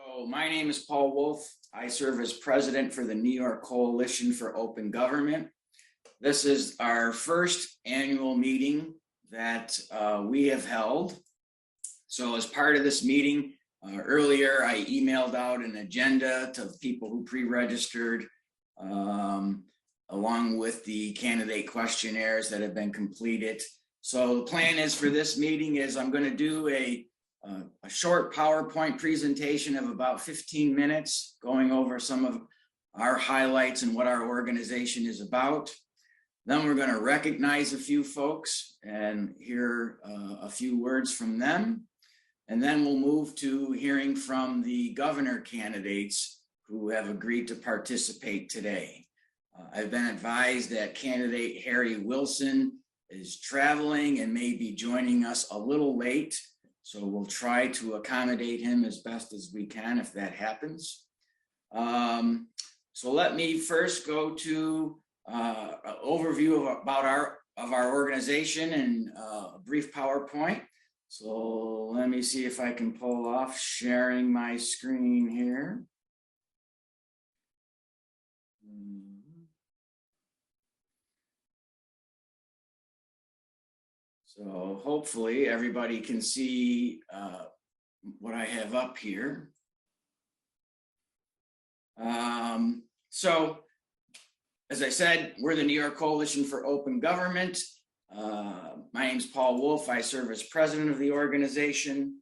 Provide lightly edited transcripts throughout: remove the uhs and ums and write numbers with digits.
So my name is Paul Wolf. I serve as president for the New York Coalition for Open Government. This is our first annual meeting that we have held. So as part of this meeting, earlier I emailed out an agenda to people who pre-registered along with the candidate questionnaires that have been completed. So the plan is for this meeting is I'm going to do a short PowerPoint presentation of about 15 minutes, going over some of our highlights and what our organization is about. Then we're going to recognize a few folks and hear a few words from them. And then we'll move to hearing from the governor candidates who have agreed to participate today. I've been advised that candidate Harry Wilson is traveling and may be joining us a little late. So we'll try to accommodate him as best as we can if that happens. So let me first go to an overview about our organization and a brief PowerPoint. So let me see if I can pull off sharing my screen here. So hopefully everybody can see what I have up here. So as I said, we're the New York Coalition for Open Government. My name's Paul Wolf. I serve as president of the organization.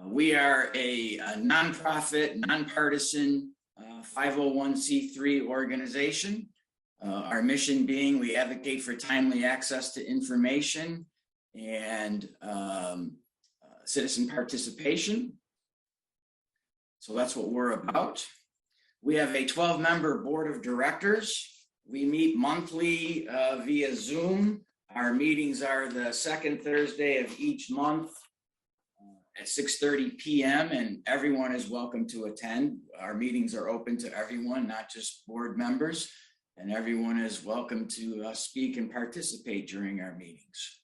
We are a nonprofit, nonpartisan 501c3 organization. Our mission being we advocate for timely access to information and citizen participation. So that's what we're about. We have a 12-member board of directors. We meet monthly via Zoom. Our meetings are the second Thursday of each month at 6:30 p.m. and everyone is welcome to attend. Our meetings are open to everyone, not just board members. And everyone is welcome to speak and participate during our meetings.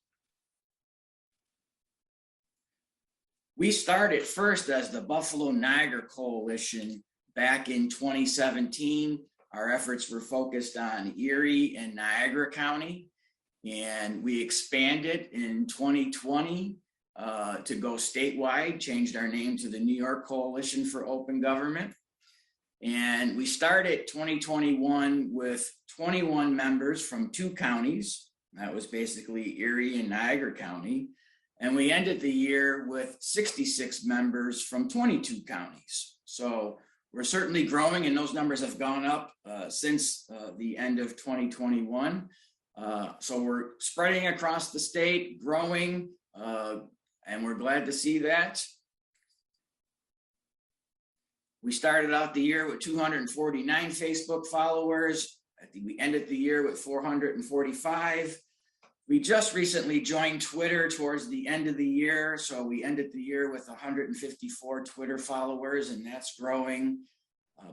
We started first as the Buffalo Niagara Coalition back in 2017. Our efforts were focused on Erie and Niagara County, and we expanded in 2020 to go statewide, changed our name to the New York Coalition for Open Government. And we started 2021 with 21 members from 2 counties. That was basically Erie and Niagara County. And we ended the year with 66 members from 22 counties. So we're certainly growing, and those numbers have gone up since the end of 2021. So we're spreading across the state, growing, and we're glad to see that. We started out the year with 249 Facebook followers. I think we ended the year with 445. We just recently joined Twitter towards the end of the year. So we ended the year with 154 Twitter followers, and that's growing.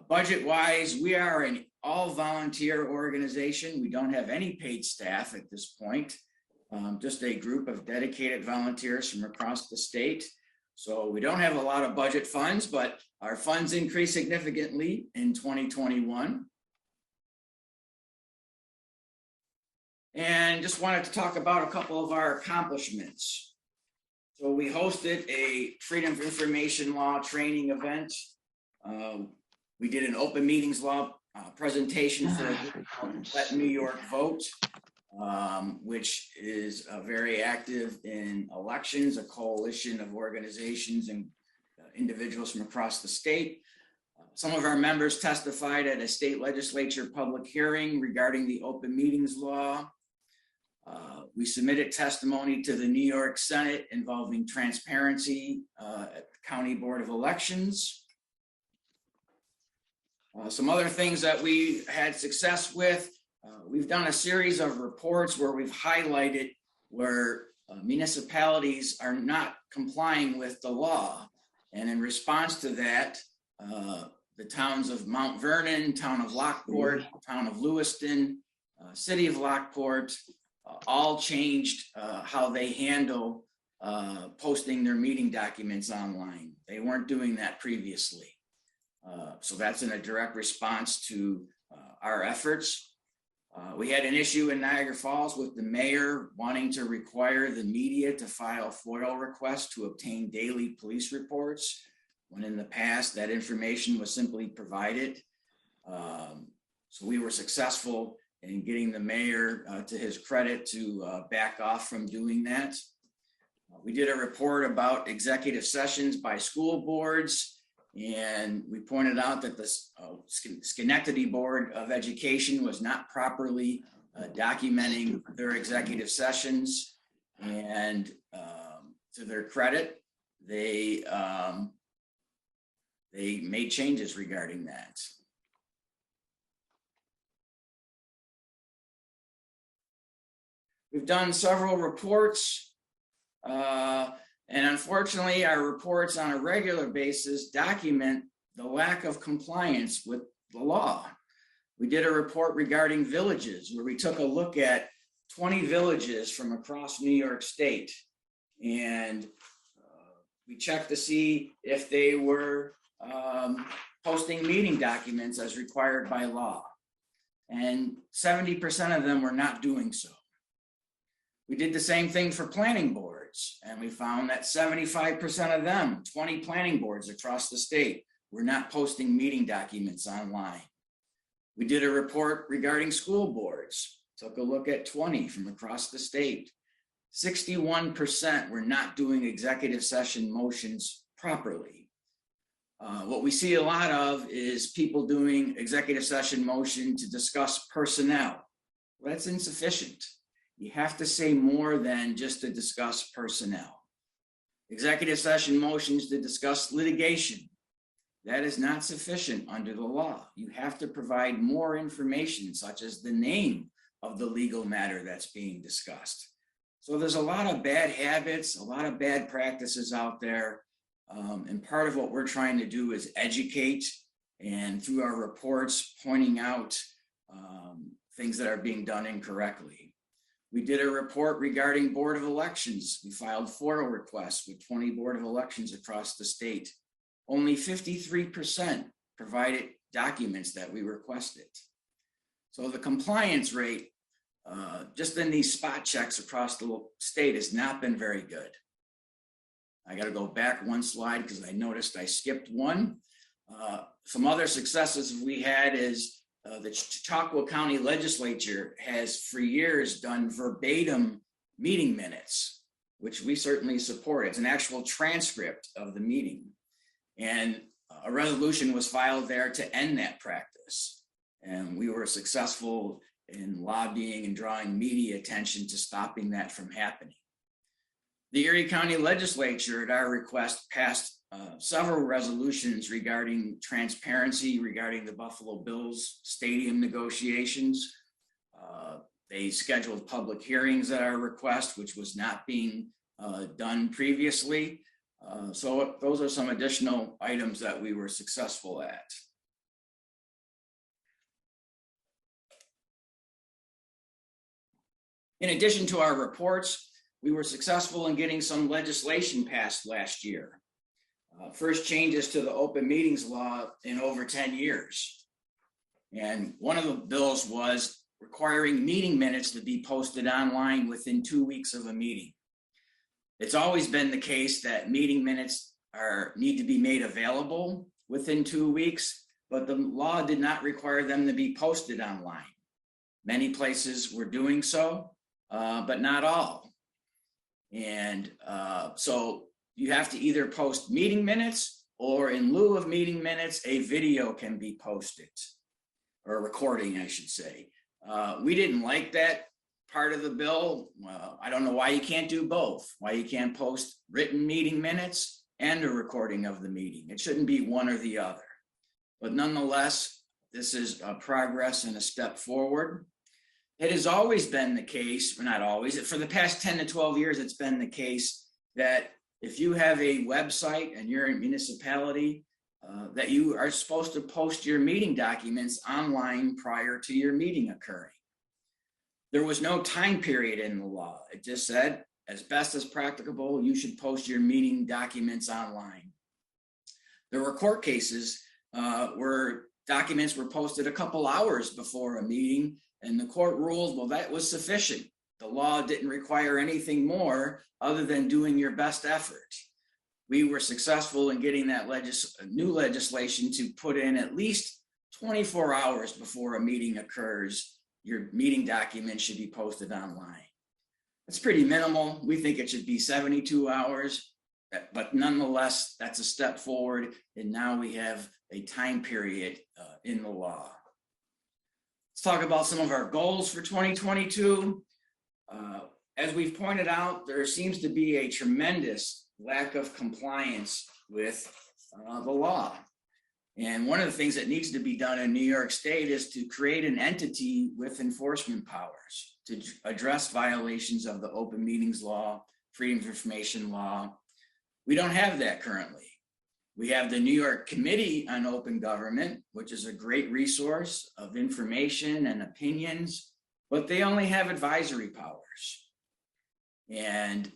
Budget-wise, we are an all-volunteer organization. We don't have any paid staff at this point, just a group of dedicated volunteers from across the state. So we don't have a lot of budget funds, but our funds increased significantly in 2021. And just wanted to talk about a couple of our accomplishments. So we hosted a Freedom of Information Law training event. We did an open meetings law presentation for Let New York Vote, which is very active in elections, a coalition of organizations and individuals from across the state. Some of our members testified at a state legislature public hearing regarding the open meetings law. We submitted testimony to the New York Senate involving transparency at the County Board of Elections. Some other things that we had success with, we've done a series of reports where we've highlighted where municipalities are not complying with the law. And in response to that, the towns of Mount Vernon, town of Lockport, town of Lewiston, city of Lockport, all changed how they handle posting their meeting documents online. They weren't doing that previously. So that's in a direct response to our efforts. We had an issue in Niagara Falls with the mayor wanting to require the media to file FOIL requests to obtain daily police reports, when in the past that information was simply provided. So we were successful in getting the mayor, to his credit, to back off from doing that. We did a report about executive sessions by school boards, and we pointed out that the Schenectady Board of Education was not properly documenting their executive sessions. And to their credit, they made changes regarding that. We've done several reports, and unfortunately, our reports on a regular basis document the lack of compliance with the law. We did a report regarding villages, where we took a look at 20 villages from across New York State, and we checked to see if they were posting meeting documents as required by law, and 70% of them were not doing so. We did the same thing for planning boards, and we found that 75% of them, 20 planning boards across the state, were not posting meeting documents online. We did a report regarding school boards, took a look at 20 from across the state. 61% were not doing executive session motions properly. What we see a lot of is people doing executive session motion to discuss personnel. Well, that's insufficient. You have to say more than just to discuss personnel. Executive session motions to discuss litigation. That is not sufficient under the law. You have to provide more information, such as the name of the legal matter that's being discussed. So there's a lot of bad habits, a lot of bad practices out there. And part of what we're trying to do is educate, and through our reports, pointing out things that are being done incorrectly. We did a report regarding Board of Elections. We filed FOIL requests with 20 Board of Elections across the state. Only 53% provided documents that we requested. So the compliance rate, just in these spot checks across the state, has not been very good. I got to go back one slide because I noticed I skipped one. Some other successes we had is the Chautauqua County Legislature has for years done verbatim meeting minutes, which we certainly support. It's an actual transcript of the meeting. And a resolution was filed there to end that practice. And we were successful in lobbying and drawing media attention to stopping that from happening. The Erie County Legislature, at our request, passed several resolutions regarding transparency regarding the Buffalo Bills stadium negotiations. They scheduled public hearings at our request, which was not being done previously. So those are some additional items that we were successful at. In addition to our reports, we were successful in getting some legislation passed last year. First changes to the open meetings law in over 10 years. And one of the bills was requiring meeting minutes to be posted online within 2 weeks of a meeting. It's always been the case that meeting minutes need to be made available within 2 weeks, but the law did not require them to be posted online. Many places were doing so, but not all. And so you have to either post meeting minutes, or in lieu of meeting minutes, a video can be posted, or a recording, I should say. We didn't like that part of the bill. I don't know why you can't do both, why you can't post written meeting minutes and a recording of the meeting. It shouldn't be one or the other. But nonetheless, this is a progress and a step forward. It has always been the case, or not always, for the past 10 to 12 years, it's been the case that if you have a website and you're a municipality, that you are supposed to post your meeting documents online prior to your meeting occurring. There was no time period in the law. It just said, as best as practicable, you should post your meeting documents online. There were court cases where documents were posted a couple hours before a meeting, and the court ruled, well, that was sufficient. The law didn't require anything more other than doing your best effort. We were successful in getting that new legislation to put in at least 24 hours before a meeting occurs. Your meeting document should be posted online. It's pretty minimal. We think it should be 72 hours, but nonetheless, that's a step forward. And now we have a time period in the law. Let's talk about some of our goals for 2022. As we've pointed out, there seems to be a tremendous lack of compliance with the law. And one of the things that needs to be done in New York State is to create an entity with enforcement powers to address violations of the open meetings law, freedom of information law. We don't have that currently. We have the New York Committee on Open Government, which is a great resource of information and opinions, but they only have advisory powers. And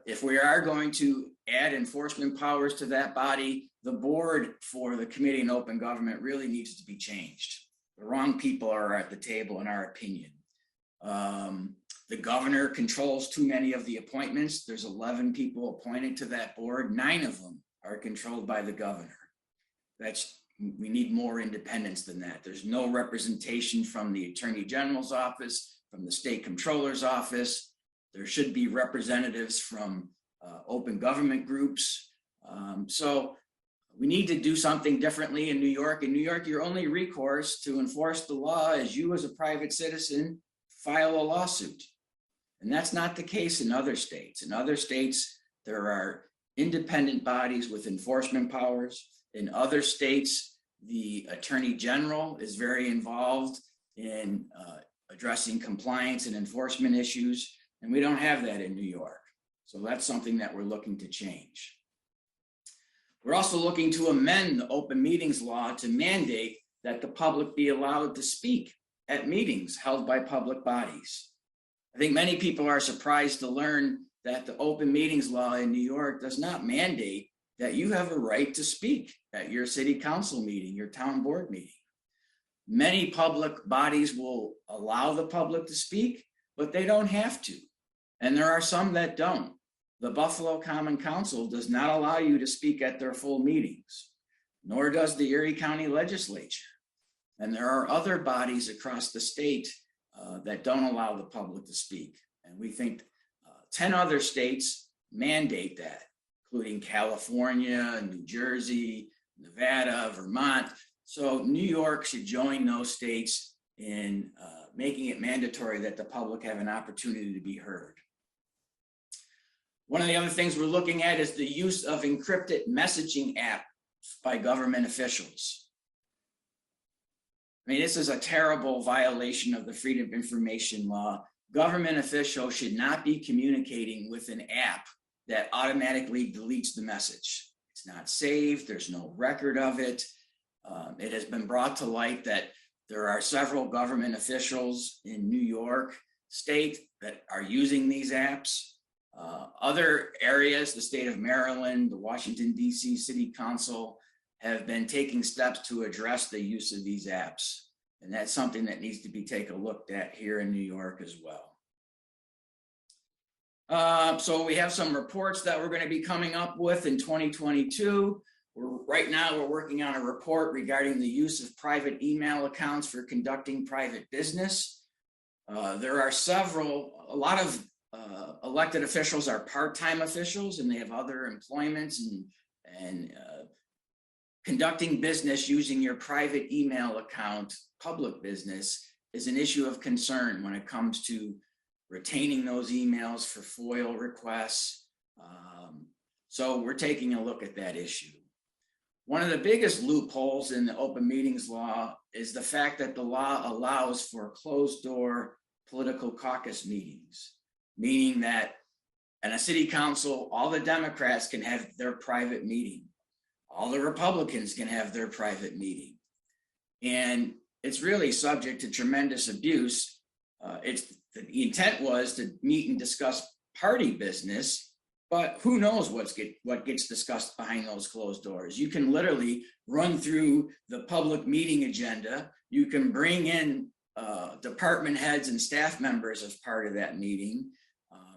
if we are going to add enforcement powers to that body, the board for the Committee on Open Government really needs to be changed. The wrong people are at the table, in our opinion. The governor controls too many of the appointments. There's 11 people appointed to that board. 9 of them are controlled by the governor. We need more independence than that. There's no representation from the Attorney General's office, from the State Comptroller's office. There should be representatives from open government groups. So we need to do something differently in New York. In New York, your only recourse to enforce the law is you as a private citizen file a lawsuit. And that's not the case in other states. In other states, there are independent bodies with enforcement powers. In other states, the Attorney General is very involved in addressing compliance and enforcement issues. And we don't have that in New York. So that's something that we're looking to change. We're also looking to amend the open meetings law to mandate that the public be allowed to speak at meetings held by public bodies. I think many people are surprised to learn that the open meetings law in New York does not mandate that you have a right to speak at your city council meeting, your town board meeting. Many public bodies will allow the public to speak, but they don't have to. And there are some that don't. The Buffalo Common Council does not allow you to speak at their full meetings, nor does the Erie County Legislature. And there are other bodies across the state that don't allow the public to speak. And we think 10 other states mandate that, including California, New Jersey, Nevada, Vermont. So New York should join those states in making it mandatory that the public have an opportunity to be heard. One of the other things we're looking at is the use of encrypted messaging apps by government officials. I mean, this is a terrible violation of the Freedom of Information Law. Government officials should not be communicating with an app that automatically deletes the message. It's not saved, there's no record of it. It has been brought to light that there are several government officials in New York State that are using these apps. Other areas, the state of Maryland, the Washington, D.C. City Council have been taking steps to address the use of these apps. And that's something that needs to be taken a look at here in New York as well. So we have some reports that we're going to be coming up with in 2022. Right now, we're working on a report regarding the use of private email accounts for conducting private business. There are a lot of elected officials are part-time officials and they have other employments, and conducting business using your private email account, public business, is an issue of concern when it comes to retaining those emails for FOIL requests. So we're taking a look at that issue. One of the biggest loopholes in the open meetings law is the fact that the law allows for closed-door political caucus meetings, meaning that in a city council, all the Democrats can have their private meeting. All the Republicans can have their private meeting. And it's really subject to tremendous abuse. The intent was to meet and discuss party business, but who knows what gets discussed behind those closed doors. You can literally run through the public meeting agenda. You can bring in department heads and staff members as part of that meeting.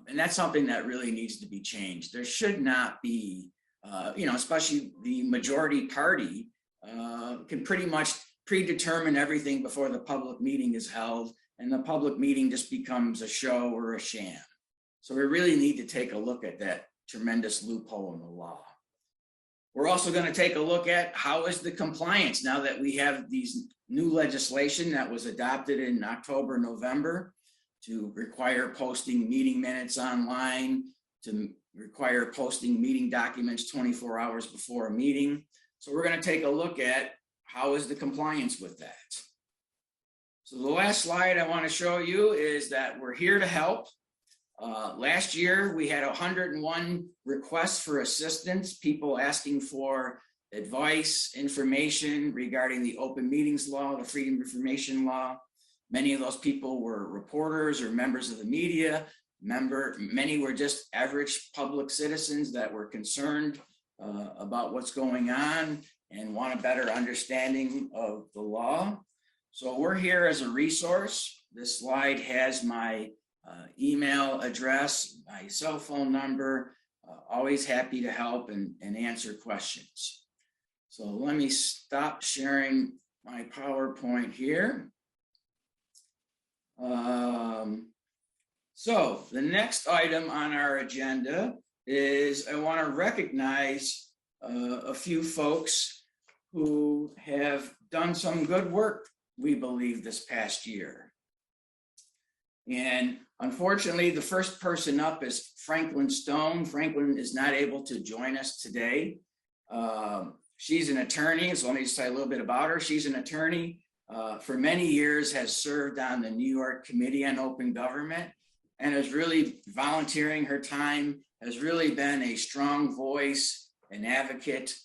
And that's something that really needs to be changed. There should not be, especially the majority party can pretty much predetermine everything before the public meeting is held, and the public meeting just becomes a show or a sham. So we really need to take a look at that tremendous loophole in the law. We're also going to take a look at how is the compliance now that we have these new legislation that was adopted in October, November, to require posting meeting minutes online, to require posting meeting documents 24 hours before a meeting. So we're going to take a look at how is the compliance with that. So the last slide I want to show you is that we're here to help. Last year, we had 101 requests for assistance, people asking for advice, information regarding the open meetings law, the freedom of information law. Many of those people were reporters or members of the media. Many were just average public citizens that were concerned about what's going on and want a better understanding of the law. So we're here as a resource. This slide has my email address, my cell phone number, always happy to help and answer questions. So let me stop sharing my PowerPoint here. So the next item on our agenda is I want to recognize a few folks who have done some good work, we believe, this past year. And unfortunately, the first person up is Franklin Stone. Franklin is not able to join us today. She's an attorney, so let me just tell you a little bit about her. She's an attorney, for many years has served on the New York Committee on Open Government, and is really volunteering her time, has really been a strong voice, an advocate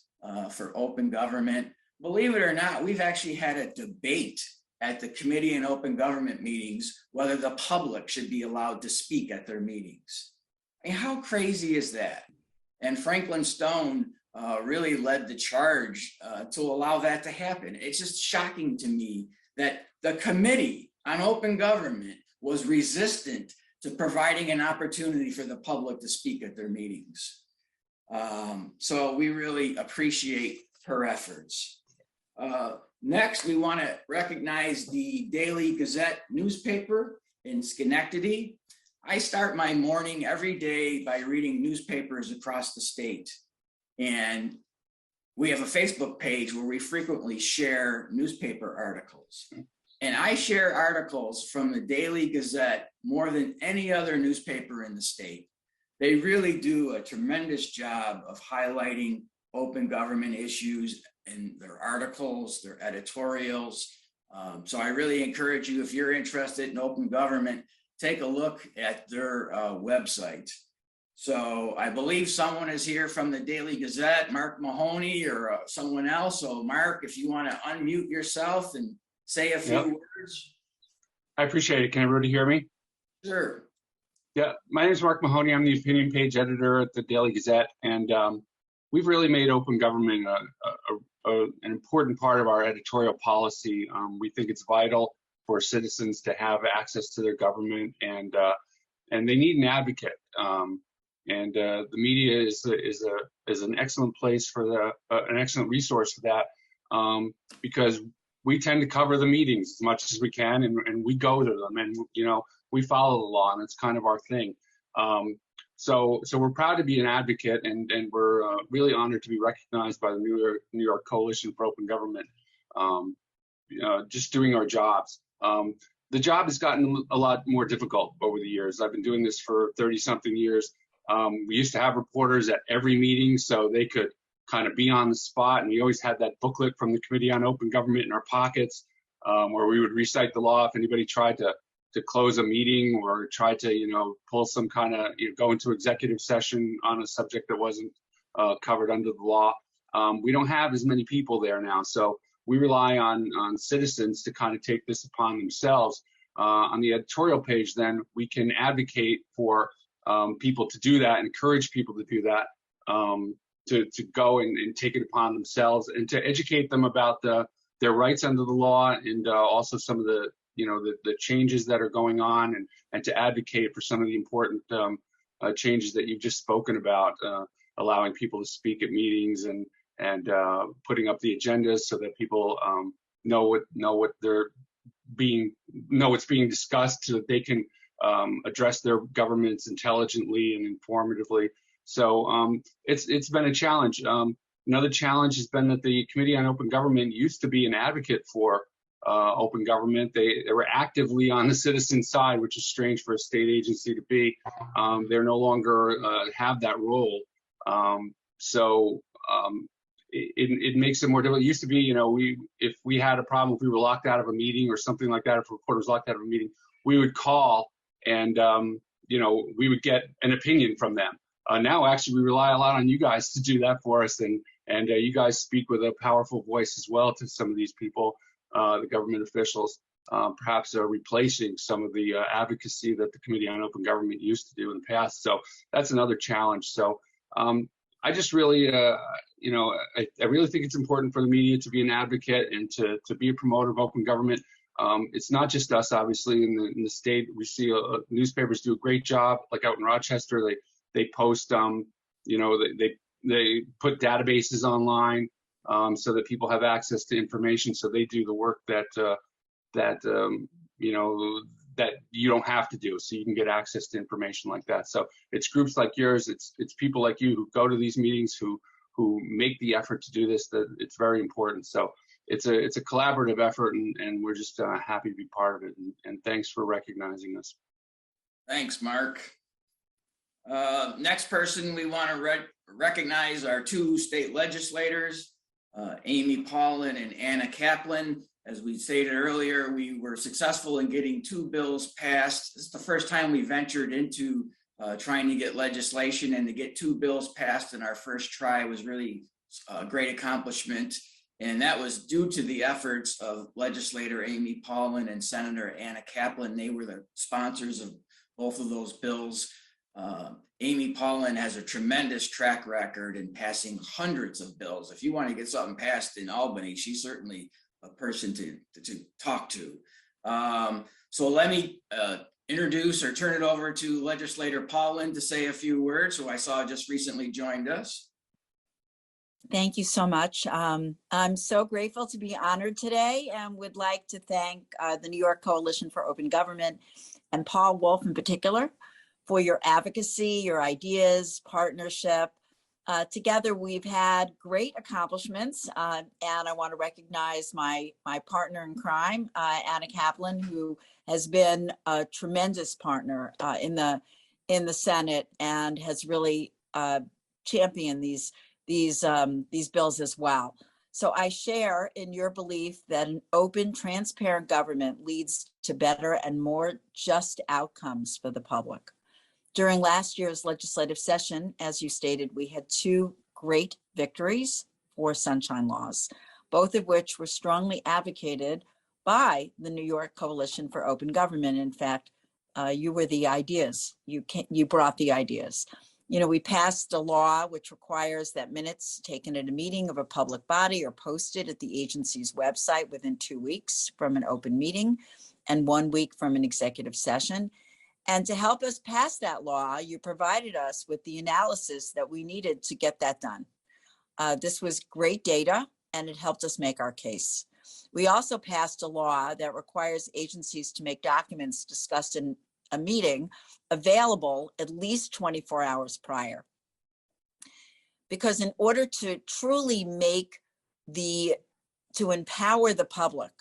for open government. Believe it or not, we've actually had a debate at the Committee on Open Government meetings whether the public should be allowed to speak at their meetings. I mean, how crazy is that? And Franklin Stone really led the charge to allow that to happen. It's just shocking to me that the Committee on Open Government was resistant to providing an opportunity for the public to speak at their meetings. So we really appreciate her efforts. Next, we want to recognize the Daily Gazette newspaper in Schenectady. I start my morning every day by reading newspapers across the state. And we have a Facebook page where we frequently share newspaper articles. And I share articles from the Daily Gazette more than any other newspaper in the state. They really do a tremendous job of highlighting open government issues in their articles, their editorials. So I really encourage you, if you're interested in open government, take a look at their website. So I believe someone is here from the Daily Gazette, Mark Mahoney or someone else. So Mark, if you want to unmute yourself and say a few words. I appreciate it. Can everybody hear me? Sure. Yeah, my name is Mark Mahoney. I'm the opinion page editor at the Daily Gazette, and we've really made open government an important part of our editorial policy. We think it's vital for citizens to have access to their government, and they need an advocate. The media is an excellent place for an excellent resource for that, because we tend to cover the meetings as much as we can, and we go to them, and we follow the law, and it's kind of our thing. So we're proud to be an advocate, and we're really honored to be recognized by the New York Coalition for Open Government, just doing our jobs. The job has gotten a lot more difficult over the years. I've been doing this for 30-something years. We used to have reporters at every meeting so they could kind of be on the spot, and we always had that booklet from the Committee on Open Government in our pockets, where we would recite the law if anybody tried to close a meeting or try to pull some kind of go into executive session on a subject that wasn't covered under the law. We don't have as many people there now, so we rely on citizens to kind of take this upon themselves. On the editorial page, then we can advocate for people to do that, encourage people to do that, to go and take it upon themselves, and to educate them about their rights under the law, and also some of the the changes that are going on, and to advocate for some of the important changes that you've just spoken about, allowing people to speak at meetings, and putting up the agendas so that people know what's being discussed, so that they can address their governments intelligently and informatively. So it's been a challenge. Another challenge has been that the Committee on Open Government used to be an advocate for open government. They were actively on the citizen side, which is strange for a state agency to be. They're no longer have that role. It makes it more difficult. It used to be, if we had a problem, if we were locked out of a meeting or something like that, if a reporter was locked out of a meeting, we would call and, we would get an opinion from them. Now, actually, we rely a lot on you guys to do that for us. And you guys speak with a powerful voice as well to some of these people, the government officials, perhaps replacing some of the advocacy that the Committee on Open Government used to do in the past. So that's another challenge. So I just really, I really think it's important for the media to be an advocate and to be a promoter of open government. It's not just us, obviously, in the state. We see newspapers do a great job, like out in Rochester. They post, they put databases online so that people have access to information. So they do the work that you don't have to do, so you can get access to information like that. So it's groups like yours, it's people like you who go to these meetings, who make the effort to do this, that it's very important. So it's a collaborative effort, and we're just happy to be part of it. And thanks for recognizing us. Thanks, Mark. Next person we want to recognize are two state legislators, Amy Paulin and Anna Kaplan. As we stated earlier, we were successful in getting two bills passed. This is the first time we ventured into trying to get legislation, and to get two bills passed in our first try was really a great accomplishment. And that was due to the efforts of legislator Amy Paulin and Senator Anna Kaplan. They were the sponsors of both of those bills. Amy Paulin has a tremendous track record in passing hundreds of bills. If you want to get something passed in Albany, she's certainly a person to talk to. So let me introduce or turn it over to Legislator Paulin to say a few words, who I saw just recently joined us. Thank you so much. I'm so grateful to be honored today, and would like to thank the New York Coalition for Open Government, and Paul Wolf in particular, for your advocacy, your ideas, partnership. Together, we've had great accomplishments, and I want to recognize my partner in crime, Anna Kaplan, who has been a tremendous partner in the Senate, and has really championed these bills as well. So I share in your belief that an open, transparent government leads to better and more just outcomes for the public. During last year's legislative session, as you stated, we had two great victories for sunshine laws, both of which were strongly advocated by the New York Coalition for Open Government. In fact, you were the ideas. You brought the ideas. We passed a law which requires that minutes taken at a meeting of a public body are posted at the agency's website within 2 weeks from an open meeting and 1 week from an executive session. And to help us pass that law, you provided us with the analysis that we needed to get that done. This was great data, and it helped us make our case. We also passed a law that requires agencies to make documents discussed in a meeting available at least 24 hours prior. Because in order to truly to empower the public,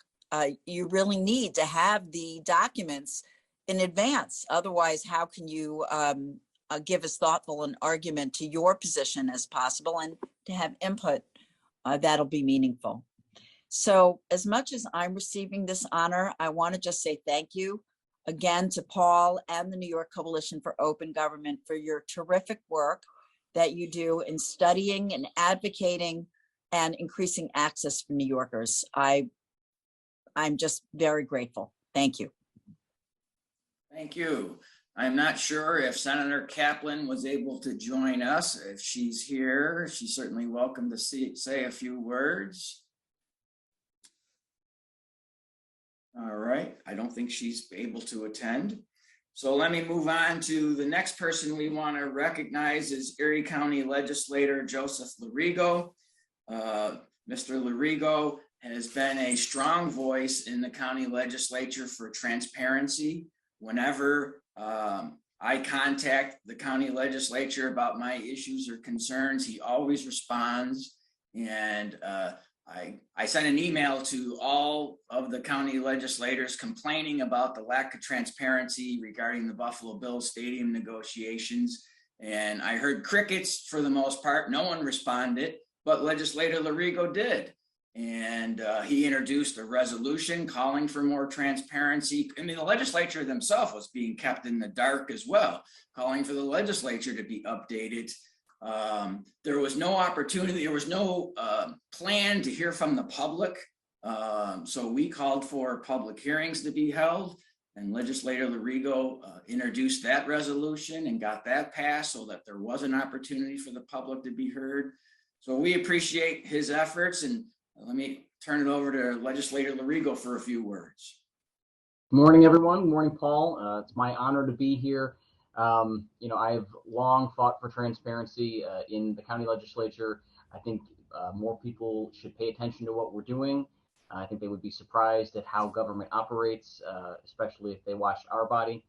you really need to have the documents in advance. Otherwise, how can you give as thoughtful an argument to your position as possible, and to have input that'll be meaningful? So as much as I'm receiving this honor, I want to just say thank you again to Paul and the New York Coalition for Open Government for your terrific work that you do in studying and advocating and increasing access for New Yorkers. I'm just very grateful. Thank you. Thank you. I'm not sure if Senator Kaplan was able to join us. If she's here, she's certainly welcome to say a few words. All right, I don't think she's able to attend. So let me move on to the next person we want to recognize is Erie County Legislator Joseph Larigo. Mr. Larigo has been a strong voice in the county legislature for transparency. Whenever I contact the county legislature about my issues or concerns, he always responds. And I sent an email to all of the county legislators complaining about the lack of transparency regarding the Buffalo Bills stadium negotiations. And I heard crickets for the most part. No one responded, but Legislator Larigo did. And he introduced a resolution calling for more transparency. I mean, the legislature themselves was being kept in the dark as well, calling for the legislature to be updated. There was no opportunity, there was no plan to hear from the public. So we called for public hearings to be held, and Legislator Larigo introduced that resolution and got that passed so that there was an opportunity for the public to be heard. So we appreciate his efforts, and let me turn it over to Legislator Larigo for a few words. Good morning, everyone. Good morning, Paul. It's my honor to be here. I've long fought for transparency in the county legislature. I think more people should pay attention to what we're doing. I think they would be surprised at how government operates, especially if they watch our body.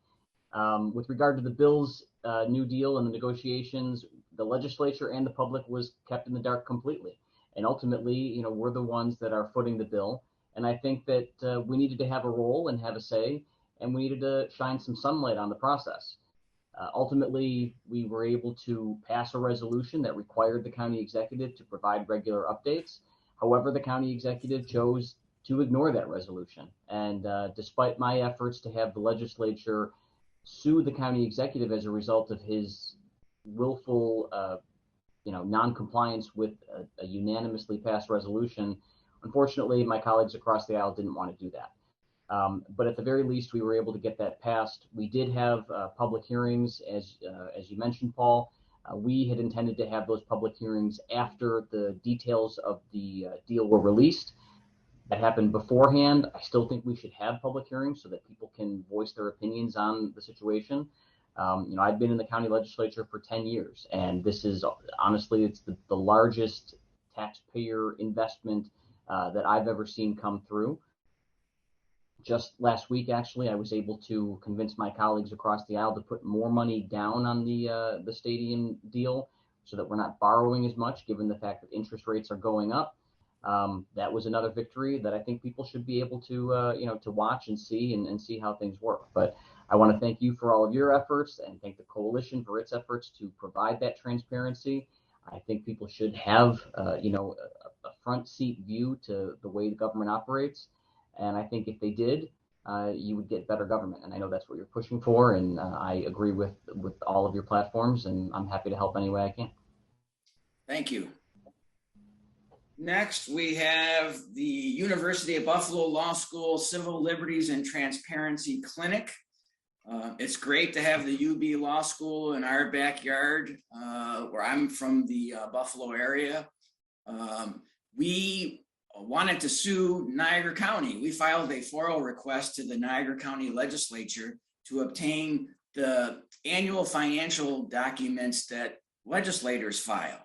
With regard to the Bills New Deal and the negotiations, the legislature and the public was kept in the dark completely. And ultimately, we're the ones that are footing the bill. And I think that we needed to have a role and have a say, and we needed to shine some sunlight on the process. Ultimately, we were able to pass a resolution that required the county executive to provide regular updates. However, the county executive chose to ignore that resolution. And despite my efforts to have the legislature sue the county executive as a result of his willful non-compliance with a unanimously passed resolution, unfortunately, my colleagues across the aisle didn't want to do that. But at the very least, we were able to get that passed. We did have public hearings, as you mentioned, Paul. We had intended to have those public hearings after the details of the deal were released. That happened beforehand. I still think we should have public hearings so that people can voice their opinions on the situation. I've been in the county legislature for 10 years, and this is honestly, it's the largest taxpayer investment that I've ever seen come through. Just last week, actually, I was able to convince my colleagues across the aisle to put more money down on the stadium deal so that we're not borrowing as much, given the fact that interest rates are going up. That was another victory that I think people should be able to, to watch and see and see how things work. But I want to thank you for all of your efforts and thank the coalition for its efforts to provide that transparency. I think people should have, a front seat view to the way the government operates. And I think if they did, you would get better government. And I know that's what you're pushing for. And I agree with all of your platforms, and I'm happy to help any way I can. Thank you. Next, we have the University of Buffalo Law School Civil Liberties and Transparency Clinic. It's great to have the UB Law School in our backyard, where I'm from the Buffalo area. We wanted to sue Niagara County. We filed a FOIL request to the Niagara County Legislature to obtain the annual financial documents that legislators file.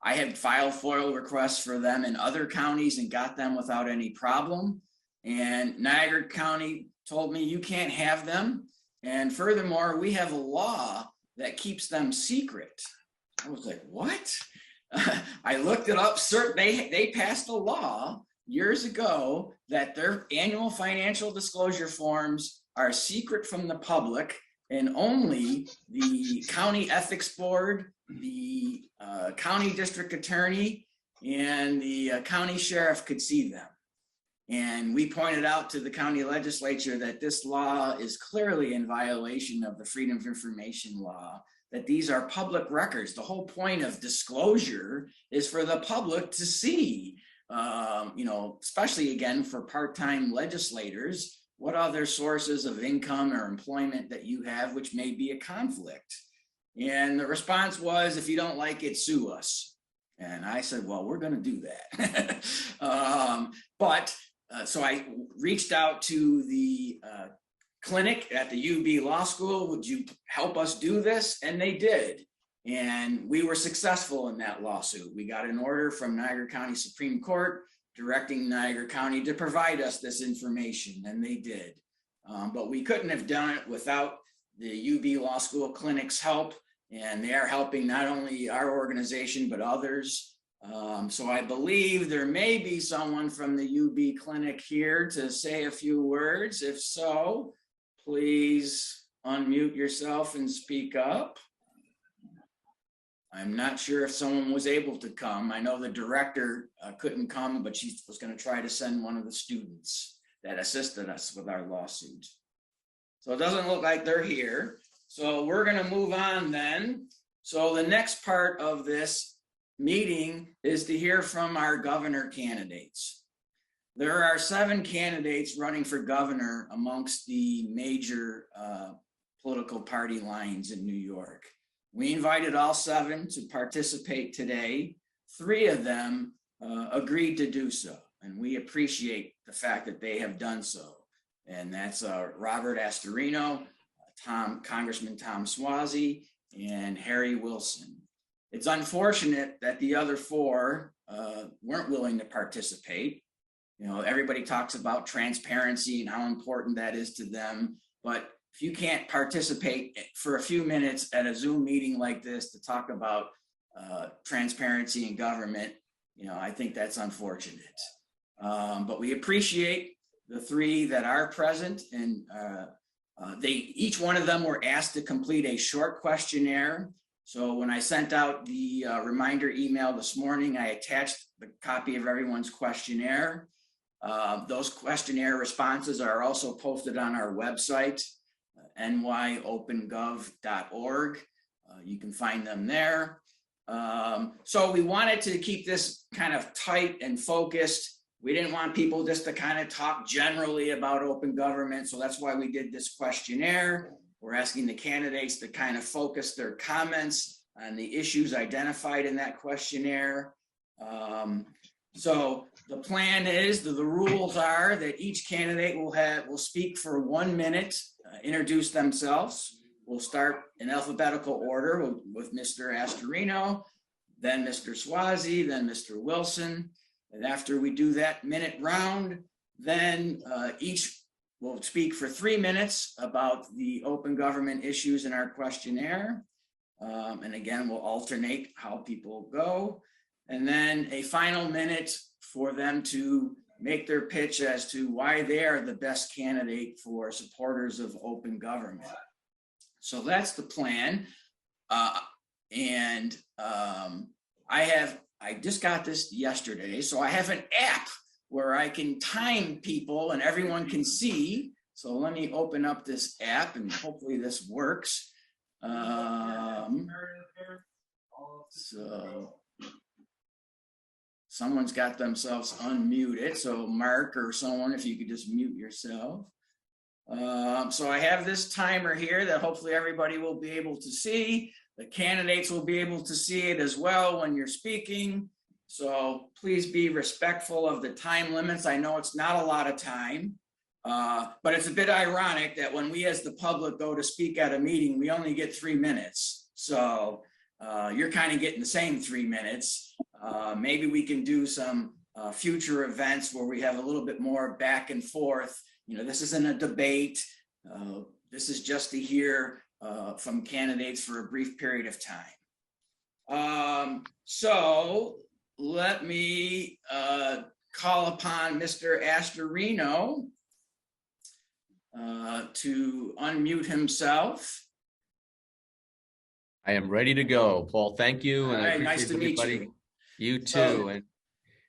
I had filed FOIL requests for them in other counties and got them without any problem. And Niagara County told me you can't have them. And furthermore, we have a law that keeps them secret. I was like, what? I looked it up. They passed a law years ago that their annual financial disclosure forms are secret from the public, and only the county ethics board, the county district attorney, and the county sheriff could see them. And we pointed out to the county legislature that this law is clearly in violation of the Freedom of Information law, that these are public records. The whole point of disclosure is for the public to see, especially again for part-time legislators, what other sources of income or employment that you have, which may be a conflict. And the response was, if you don't like it, sue us. And I said, well, we're going to do that. So I reached out to the clinic at the UB Law School. Would you help us do this? And they did. And we were successful in that lawsuit. We got an order from Niagara County Supreme Court directing Niagara County to provide us this information, and they did. But we couldn't have done it without the UB Law School Clinic's help, and they are helping not only our organization, but others. So I believe there may be someone from the UB Clinic here to say a few words. If so, please unmute yourself and speak up. I'm not sure if someone was able to come. I know the director couldn't come, but she was going to try to send one of the students that assisted us with our lawsuit. So it doesn't look like they're here. So we're going to move on then. So the next part of this meeting is to hear from our governor candidates. There are 7 candidates running for governor amongst the major political party lines in New York. We invited all 7 to participate today. 3 of them agreed to do so, and we appreciate the fact that they have done so. And that's Robert Astorino, Congressman Tom Suozzi, and Harry Wilson. It's unfortunate that the other 4 weren't willing to participate. You know, everybody talks about transparency and how important that is to them, but if you can't participate for a few minutes at a Zoom meeting like this to talk about transparency in government, you know, I think that's unfortunate. But we appreciate the 3 that are present, and each one of them were asked to complete a short questionnaire. So when I sent out the reminder email this morning, I attached the copy of everyone's questionnaire. Those questionnaire responses are also posted on our website, nyopengov.org. You can find them there. So we wanted to keep this kind of tight and focused. We didn't want people just to kind of talk generally about open government. So that's why we did this questionnaire. We're asking the candidates to kind of focus their comments on the issues identified in that questionnaire. So the plan is, the rules are that each candidate will speak for 1 minute, introduce themselves. We'll start in alphabetical order with Mr. Astorino, then Mr. Suozzi, then Mr. Wilson. And after we do that minute round, then each will speak for 3 minutes about the open government issues in our questionnaire. And again, we'll alternate how people go. And then a final minute for them to make their pitch as to why they are the best candidate for supporters of open government. So that's the plan. I just got this yesterday, so I have an app where I can time people and everyone can see. So let me open up this app and hopefully this works. So someone's got themselves unmuted. So Mark or someone, if you could just mute yourself. So I have this timer here that hopefully everybody will be able to see. The candidates will be able to see it as well when you're speaking. So please be respectful of the time limits. I know it's not a lot of time, but it's a bit ironic that when we as the public go to speak at a meeting, we only get 3 minutes. So you're kind of getting the same 3 minutes. Maybe we can do some future events where we have a little bit more back and forth. You know, this isn't a debate. This is just to hear from candidates for a brief period of time. So let me call upon Mr. Astorino to unmute himself. I am ready to go, Paul. Thank you. All right, nice to meet you. You too. So,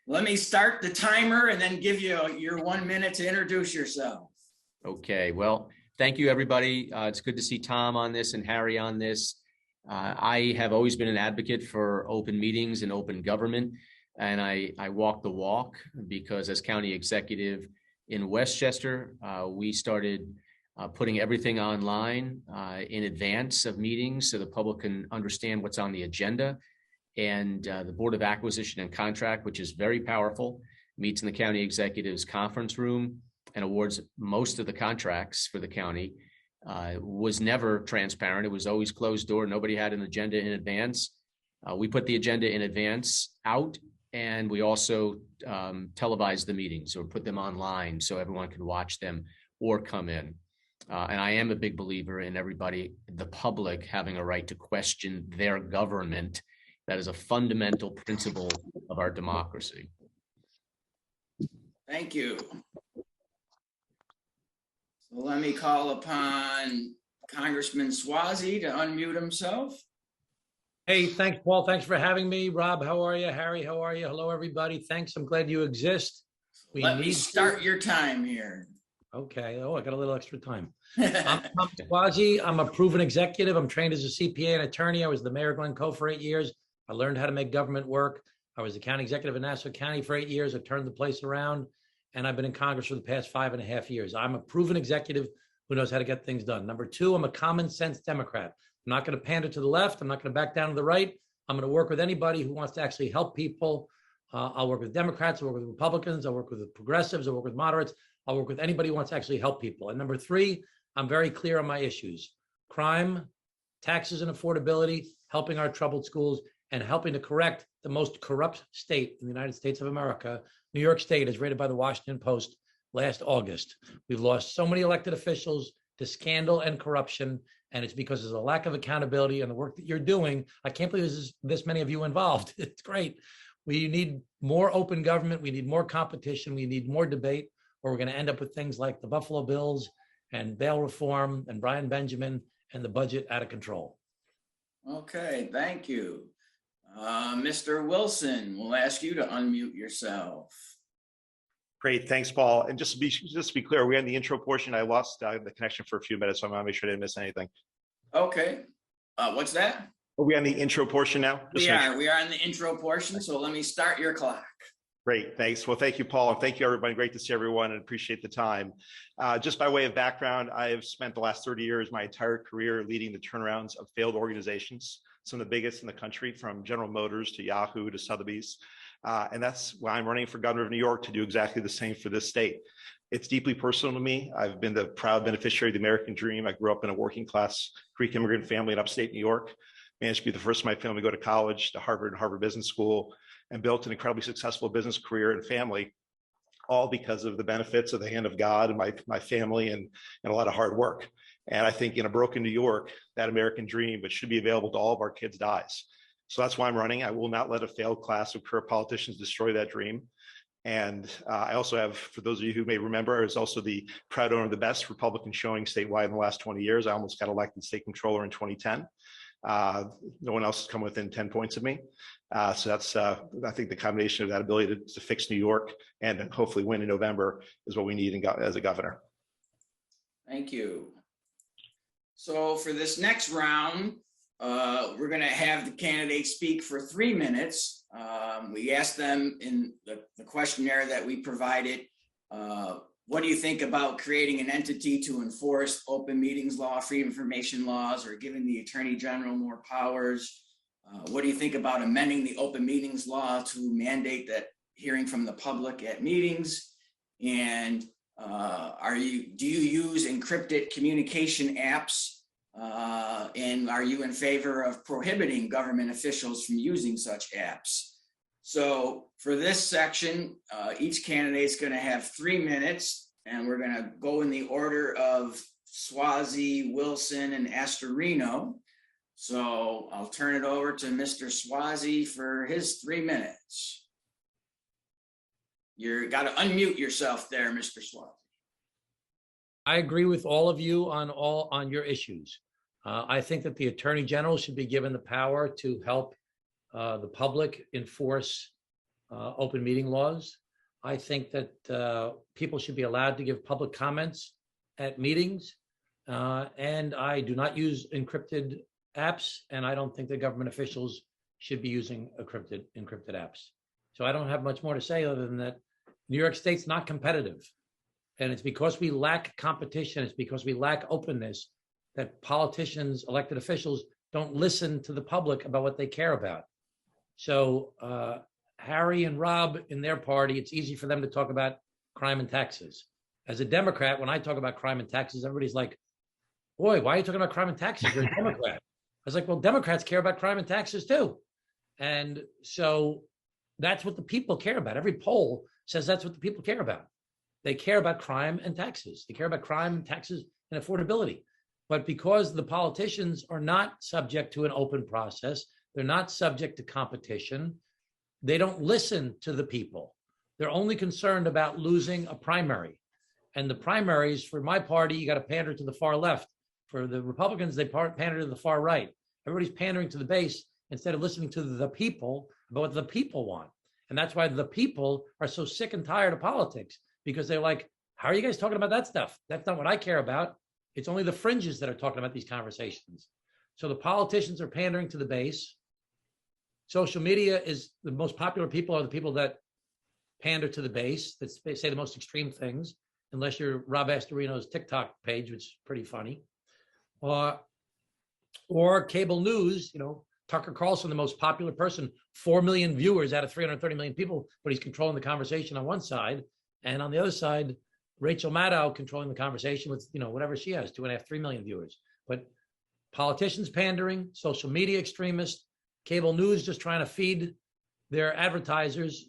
let me start the timer and then give you your 1 minute to introduce yourself. Okay, well, thank you, everybody. It's good to see Tom on this and Harry on this. I have always been an advocate for open meetings and open government, and I walk the walk because as county executive, In Westchester, we started putting everything online in advance of meetings so the public can understand what's on the agenda. And the Board of Acquisition and Contract, which is very powerful, meets in the county executive's conference room and awards most of the contracts for the county. Was never transparent. It was always closed door. Nobody had an agenda in advance. We put the agenda in advance out, and we also televised the meetings or put them online so everyone could watch them or come in. And I am a big believer in everybody, the public, having a right to question their government. That is a fundamental principle of our democracy. Thank you. So let me call upon Congressman Suozzi to unmute himself. Hey, thanks, Paul. Thanks for having me. Rob, how are you? Harry, how are you? Hello, everybody. Thanks. I'm glad you exist. Let me start your time here. Okay. Oh, I got a little extra time. I'm Suozzi. I'm a proven executive. I'm trained as a CPA and attorney. I was the mayor of Glen Cove for 8 years. I learned how to make government work. I was the county executive in Nassau County for 8 years. I turned the place around, and I've been in Congress for the past 5.5 years. I'm a proven executive who knows how to get things done. Number two, I'm a common sense Democrat. I'm not going to pander to the left. I'm not going to back down to the right. I'm going to work with anybody who wants to actually help people. I'll work with Democrats. I'll work with Republicans. I'll work with the progressives. I'll work with moderates. I'll work with anybody who wants to actually help people. And number three, I'm very clear on my issues: crime, taxes and affordability, helping our troubled schools, and helping to correct the most corrupt state in the United States of America. New York State, as rated by the Washington Post last August. We've lost so many elected officials to scandal and corruption, and it's because there's a lack of accountability and the work that you're doing. I can't believe there's this many of you involved. It's great. We need more open government. We need more competition. We need more debate, or we're going to end up with things like the Buffalo Bills and bail reform and Brian Benjamin and the budget out of control. Okay, thank you. Mr. Wilson, we'll ask you to unmute yourself. Great, thanks, Paul. And just to be clear, we're in the intro portion. I lost the connection for a few minutes, so I'm gonna make sure I didn't miss anything. Okay, what's that? Are we on the intro portion now? We are in the intro portion, so let me start your clock. Great, thanks. Well, thank you, Paul, and thank you, everybody. Great to see everyone and appreciate the time. Just by way of background, I have spent the last 30 years, my entire career, leading the turnarounds of failed organizations, some of the biggest in the country, from General Motors to Yahoo to Sotheby's. And that's why I'm running for governor of New York, to do exactly the same for this state. It's deeply personal to me. I've been the proud beneficiary of the American dream. I grew up in a working class Greek immigrant family in upstate New York, managed to be the first in my family to go to college, to Harvard and Harvard Business School, and built an incredibly successful business career and family, all because of the benefits of the hand of God and my family and a lot of hard work. And I think in a broken New York, that American dream, which should be available to all of our kids, dies. So that's why I'm running. I will not let a failed class of career politicians destroy that dream. And I also have, for those of you who may remember, I was also the proud owner of the best Republican showing statewide in the last 20 years. I almost got elected state controller in 2010. No one else has come within 10 points of me. So that's, I think the combination of that ability to fix New York and hopefully win in November is what we need as a governor. Thank you. So for this next round, we're going to have the candidates speak for 3 minutes. We asked them in the questionnaire that we provided, what do you think about creating an entity to enforce open meetings law, free information laws, or giving the Attorney General more powers? What do you think about amending the open meetings law to mandate that hearing from the public at meetings? And do you use encrypted communication apps? And are you in favor of prohibiting government officials from using such apps? So for this section, each candidate is going to have 3 minutes, and we're going to go in the order of Suozzi, Wilson, and Astorino. So I'll turn it over to Mr. Suozzi for his 3 minutes. You got to unmute yourself there, Mr. Suozzi. I agree with all of you on your issues. I think that the Attorney General should be given the power to help the public enforce open meeting laws. I think that people should be allowed to give public comments at meetings. And I do not use encrypted apps, and I don't think that government officials should be using encrypted apps. So I don't have much more to say other than that New York State's not competitive. And it's because we lack competition, it's because we lack openness that politicians, elected officials don't listen to the public about what they care about. So Harry and Rob in their party, it's easy for them to talk about crime and taxes. As a Democrat, when I talk about crime and taxes, everybody's like, boy, why are you talking about crime and taxes? You're a Democrat. I was like, well, Democrats care about crime and taxes too. And so that's what the people care about. Every poll says that's what the people care about. They care about crime and taxes. They care about crime, taxes, and affordability. But because the politicians are not subject to an open process, they're not subject to competition, they don't listen to the people. They're only concerned about losing a primary. And the primaries for my party, you got to pander to the far left. For the Republicans, they pander to the far right. Everybody's pandering to the base instead of listening to the people about what the people want. And that's why the people are so sick and tired of politics, because they're like, how are you guys talking about that stuff? That's not what I care about. It's only the fringes that are talking about these conversations. So the politicians are pandering to the base. Social media is the most popular people are the people that pander to the base, that say the most extreme things, unless you're Rob Astorino's TikTok page, which is pretty funny. Or cable news, Tucker Carlson, the most popular person, 4 million viewers out of 330 million people, but he's controlling the conversation on one side. And on the other side, Rachel Maddow controlling the conversation with, whatever she has, 2.5, 3 million viewers. But politicians pandering, social media extremists, cable news just trying to feed their advertisers,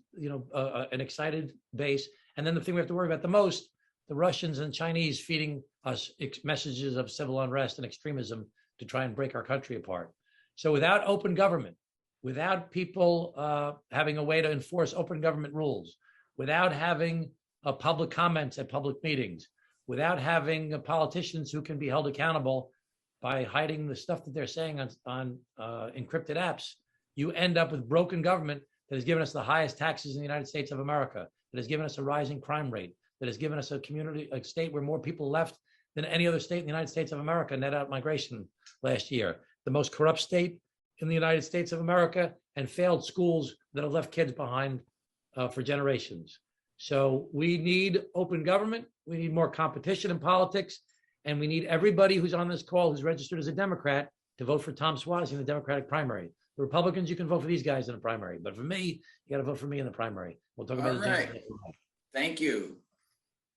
an excited base. And then the thing we have to worry about the most, the Russians and Chinese feeding us messages of civil unrest and extremism to try and break our country apart. So without open government, without people having a way to enforce open government rules, without having public comments at public meetings, without having politicians who can be held accountable by hiding the stuff that they're saying on encrypted apps, you end up with broken government that has given us the highest taxes in the United States of America, that has given us a rising crime rate, that has given us a state where more people left than any other state in the United States of America, net out migration last year, the most corrupt state in the United States of America, and failed schools that have left kids behind for generations. So we need open government. We need more competition in politics. And we need everybody who's on this call who's registered as a Democrat to vote for Tom Suozzi in the Democratic primary. The Republicans, you can vote for these guys in the primary. But for me, you got to vote for me in the primary. We'll talk about it. All right. Thank you.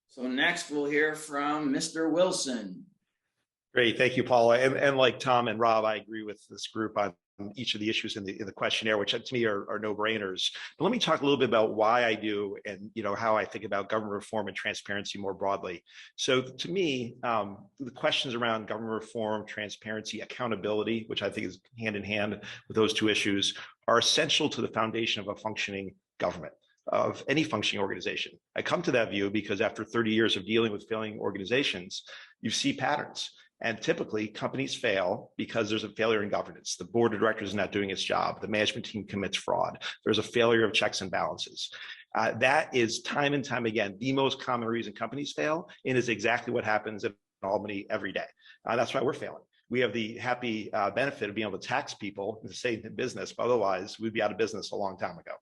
So next we'll hear from Mr. Wilson. Great, thank you, Paula. And like Tom and Rob, I agree with this group on each of the issues in the questionnaire, which to me are no-brainers. But let me talk a little bit about why I do and how I think about government reform and transparency more broadly. So to me, the questions around government reform, transparency, accountability, which I think is hand in hand with those two issues, are essential to the foundation of a functioning government, of any functioning organization. I come to that view because after 30 years of dealing with failing organizations, you see patterns. And typically companies fail because there's a failure in governance. The board of directors is not doing its job. The management team commits fraud. There's a failure of checks and balances. That is time and time again, the most common reason companies fail, and is exactly what happens in Albany every day. That's why we're failing. We have the happy benefit of being able to tax people and stay in business, but otherwise we'd be out of business a long time ago.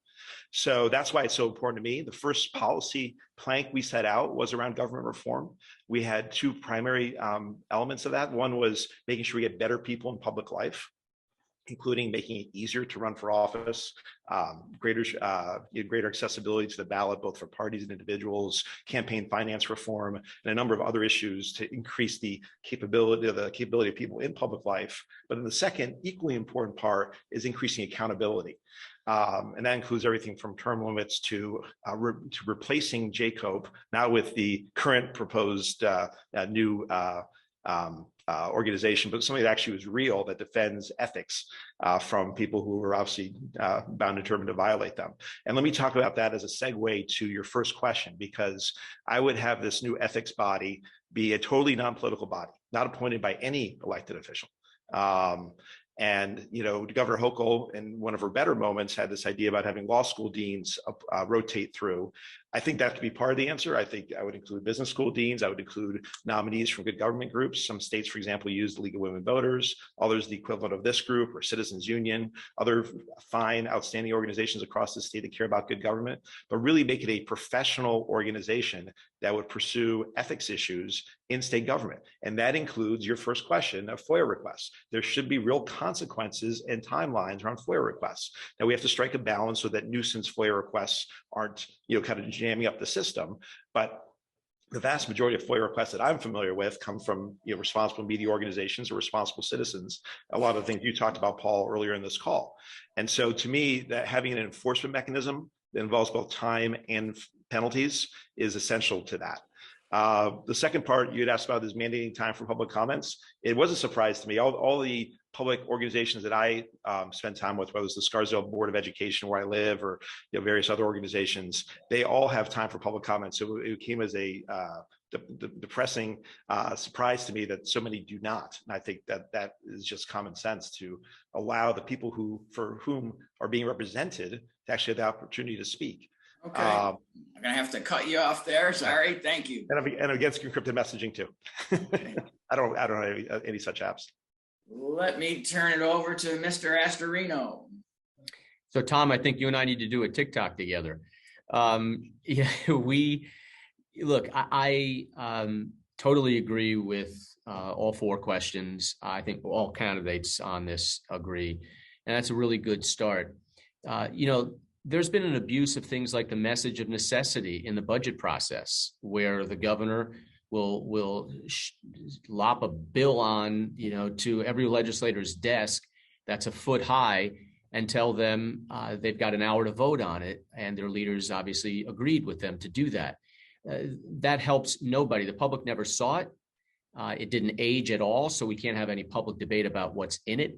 So that's why it's so important to me. The first policy plank we set out was around government reform. We had two primary elements of that. One was making sure we get better people in public life, including making it easier to run for office, greater accessibility to the ballot, both for parties and individuals, campaign finance reform, and a number of other issues to increase the capability of people in public life. But then the second, equally important part is increasing accountability. And that includes everything from term limits to replacing JCOPE, now with the current proposed new organization, but something that actually was real, that defends ethics from people who are obviously bound and determined to violate them. And let me talk about that as a segue to your first question, because I would have this new ethics body be a totally non-political body, not appointed by any elected official. And, Governor Hochul, in one of her better moments, had this idea about having law school deans rotate through. I think that could be part of the answer. I think I would include business school deans. I would include nominees from good government groups. Some states, for example, use the League of Women Voters, others the equivalent of this group or Citizens Union, other fine, outstanding organizations across the state that care about good government, but really make it a professional organization that would pursue ethics issues in state government. And that includes your first question of FOIA requests. There should be real consequences and timelines around FOIA requests. Now we have to strike a balance so that nuisance FOIA requests aren't, kind of jamming up the system. But the vast majority of FOIA requests that I'm familiar with come from responsible media organizations or responsible citizens. A lot of the things you talked about, Paul, earlier in this call. And so to me, that having an enforcement mechanism that involves both time and penalties is essential to that. The second part you had asked about is mandating time for public comments. It was a surprise to me. All the public organizations that I spend time with, whether it's the Scarsdale Board of Education where I live or various other organizations, they all have time for public comments. So it came as a depressing surprise to me that so many do not. And I think that is just common sense to allow the people for whom are being represented to actually have the opportunity to speak. Okay, I'm gonna have to cut you off there. Sorry, thank you. And I'm against encrypted messaging too. I don't have any such apps. Let me turn it over to Mr. Astorino. So Tom, I think you and I need to do a TikTok together. Yeah, I totally agree with all four questions. I think all candidates on this agree, and that's a really good start. There's been an abuse of things like the message of necessity in the budget process, where the governor will lop a bill on, to every legislator's desk that's a foot high and tell them they've got an hour to vote on it. And their leaders obviously agreed with them to do that. That helps nobody. The public never saw it. It didn't age at all, so we can't have any public debate about what's in it.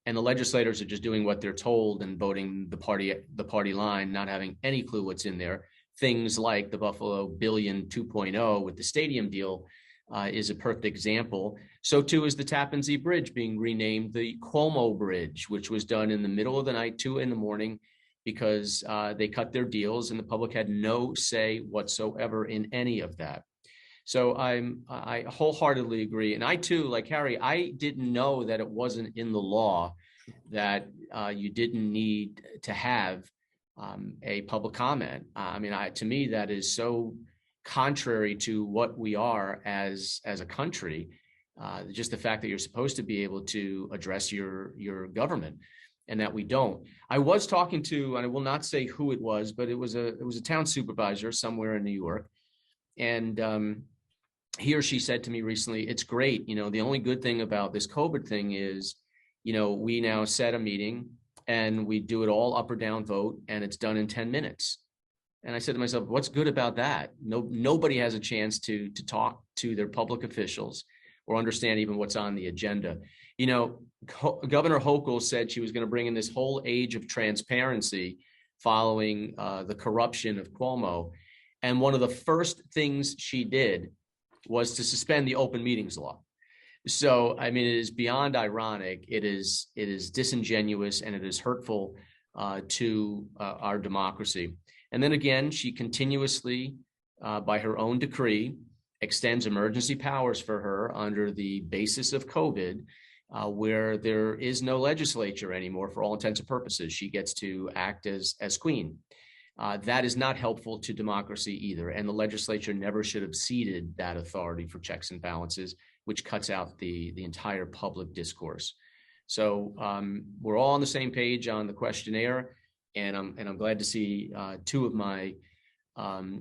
And the legislators are just doing what they're told and voting the party line, not having any clue what's in there. Things like the Buffalo Billion 2.0 with the stadium deal is a perfect example. So too is the Tappan Zee Bridge being renamed the Cuomo Bridge, which was done in the middle of the night, 2 a.m, because they cut their deals and the public had no say whatsoever in any of that. So I wholeheartedly agree. And I too, like Harry, I didn't know that it wasn't in the law that you didn't need to have a public comment. To me, that is so contrary to what we are as a country. Just the fact that you're supposed to be able to address your government, and that we don't. I was talking to, and I will not say who it was, but it was a town supervisor somewhere in New York, and he or she said to me recently, "It's great. The only good thing about this COVID thing is, we now set a meeting and we do it all up or down vote, and it's done in 10 minutes." And I said to myself, what's good about that? Nobody has a chance to talk to their public officials or understand even what's on the agenda. Governor Hochul said she was going to bring in this whole age of transparency following the corruption of Cuomo. And one of the first things she did was to suspend the open meetings law. So, it is beyond ironic. It is disingenuous, and it is hurtful to our democracy. And then again, she continuously, by her own decree, extends emergency powers for her under the basis of COVID, where there is no legislature anymore for all intents and purposes. She gets to act as queen. That is not helpful to democracy either. And the legislature never should have ceded that authority for checks and balances, which cuts out the entire public discourse. So we're all on the same page on the questionnaire, and I'm glad to see two of my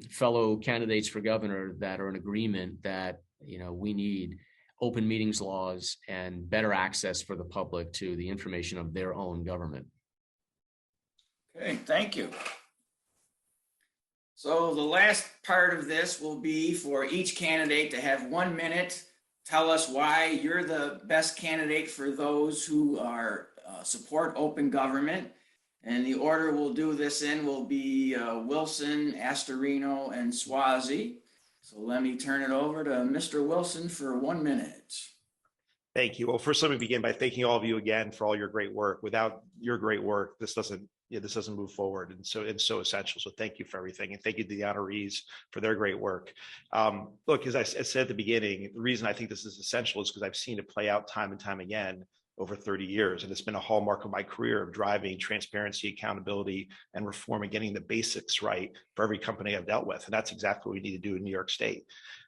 fellow candidates for governor that are in agreement that we need open meetings laws and better access for the public to the information of their own government. Okay, thank you. So the last part of this will be for each candidate to have 1 minute. Tell us why you're the best candidate for those who are support open government. And the order we'll do this in will be Wilson, Astorino, and Suozzi. So let me turn it over to Mr. Wilson for 1 minute. Thank you. Well, first, let me begin by thanking all of you again for all your great work. Without your great work, this doesn't this doesn't move forward. And so it's so essential. So thank you for everything. And thank you to the honorees for their great work. Look, as I said at the beginning, the reason I think this is essential is because I've seen it play out time and time again over 30 years. And it's been a hallmark of my career of driving transparency, accountability, and reform and getting the basics right for every company I've dealt with. And that's exactly what we need to do in New York State.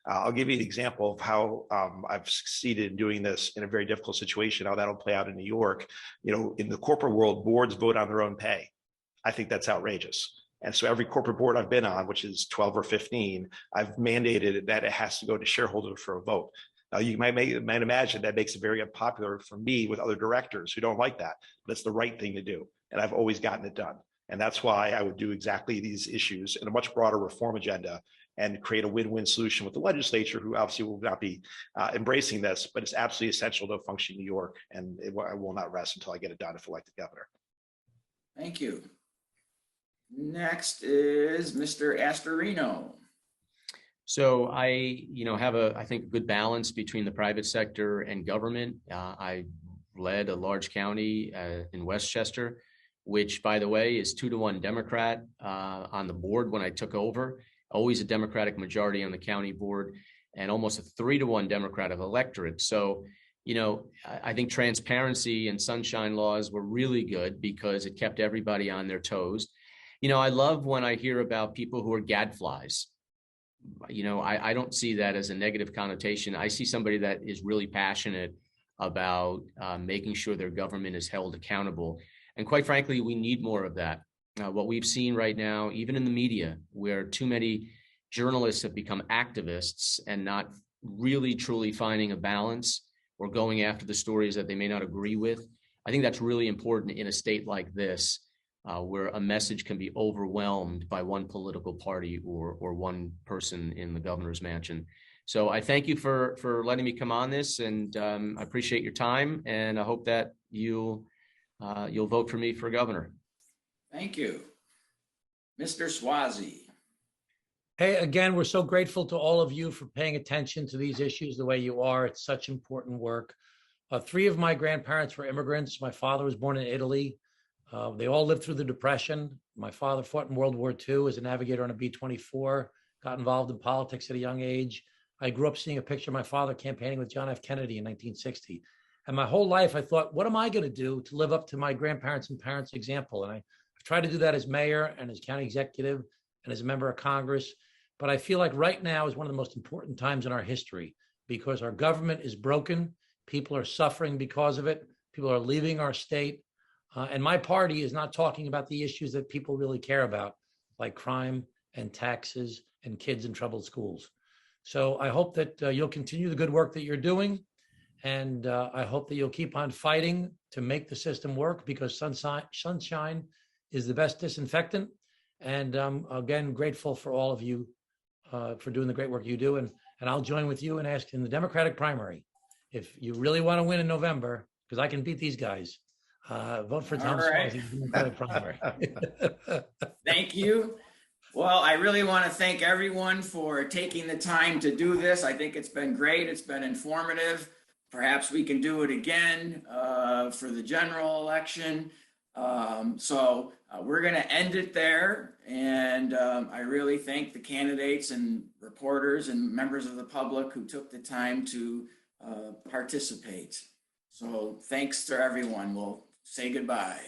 I'll give you an example of how I've succeeded in doing this in a very difficult situation, how that'll play out in New York. In the corporate world, boards vote on their own pay. I think that's outrageous. And so every corporate board I've been on, which is 12 or 15, I've mandated that it has to go to shareholders for a vote. Now, you might imagine that makes it very unpopular for me with other directors who don't like that, but it's the right thing to do. And I've always gotten it done. And that's why I would do exactly these issues in a much broader reform agenda and create a win-win solution with the legislature, who obviously will not be embracing this, but it's absolutely essential to function in New York. And I will not rest until I get it done if elected governor. Thank you. Next is Mr. Astorino. So I, have I think, a good balance between the private sector and government. I led a large county in Westchester, which, by the way, is 2-to-1 Democrat on the board when I took over. Always a Democratic majority on the county board, and almost a 3-to-1 Democratic electorate. So, I think transparency and sunshine laws were really good because it kept everybody on their toes. I love when I hear about people who are gadflies. I don't see that as a negative connotation. I see somebody that is really passionate about making sure their government is held accountable. And quite frankly, we need more of that. What we've seen right now, even in the media, where too many journalists have become activists and not really truly finding a balance or going after the stories that they may not agree with. I think that's really important in a state like this, where a message can be overwhelmed by one political party or one person in the governor's mansion. So I thank you for letting me come on this, and I appreciate your time, and I hope that you'll vote for me for governor. Thank you. Mr. Suozzi. Hey, again, we're so grateful to all of you for paying attention to these issues the way you are. It's such important work. 3 of my grandparents were immigrants. My father was born in Italy. They all lived through the Depression. My father fought in World War II as a navigator on a B-24, got involved in politics at a young age. I grew up seeing a picture of my father campaigning with John F. Kennedy in 1960. And my whole life, I thought, what am I going to do to live up to my grandparents' and parents' example? And I've tried to do that as mayor and as county executive and as a member of Congress. But I feel like right now is one of the most important times in our history because our government is broken. People are suffering because of it. People are leaving our state. And my party is not talking about the issues that people really care about, like crime and taxes and kids in troubled schools. So I hope that you'll continue the good work that you're doing. And I hope that you'll keep on fighting to make the system work because sunshine is the best disinfectant. And again, grateful for all of you for doing the great work you do. And I'll join with you and ask in the Democratic primary, if you really want to win in November, because I can beat these guys, vote for Tom Suozzi in the Democratic primary. Thank you. Well, I really want to thank everyone for taking the time to do this. I think it's been great. It's been informative. Perhaps we can do it again for the general election. So we're going to end it there. And I really thank the candidates and reporters and members of the public who took the time to participate. So thanks to everyone. We'll say goodbye.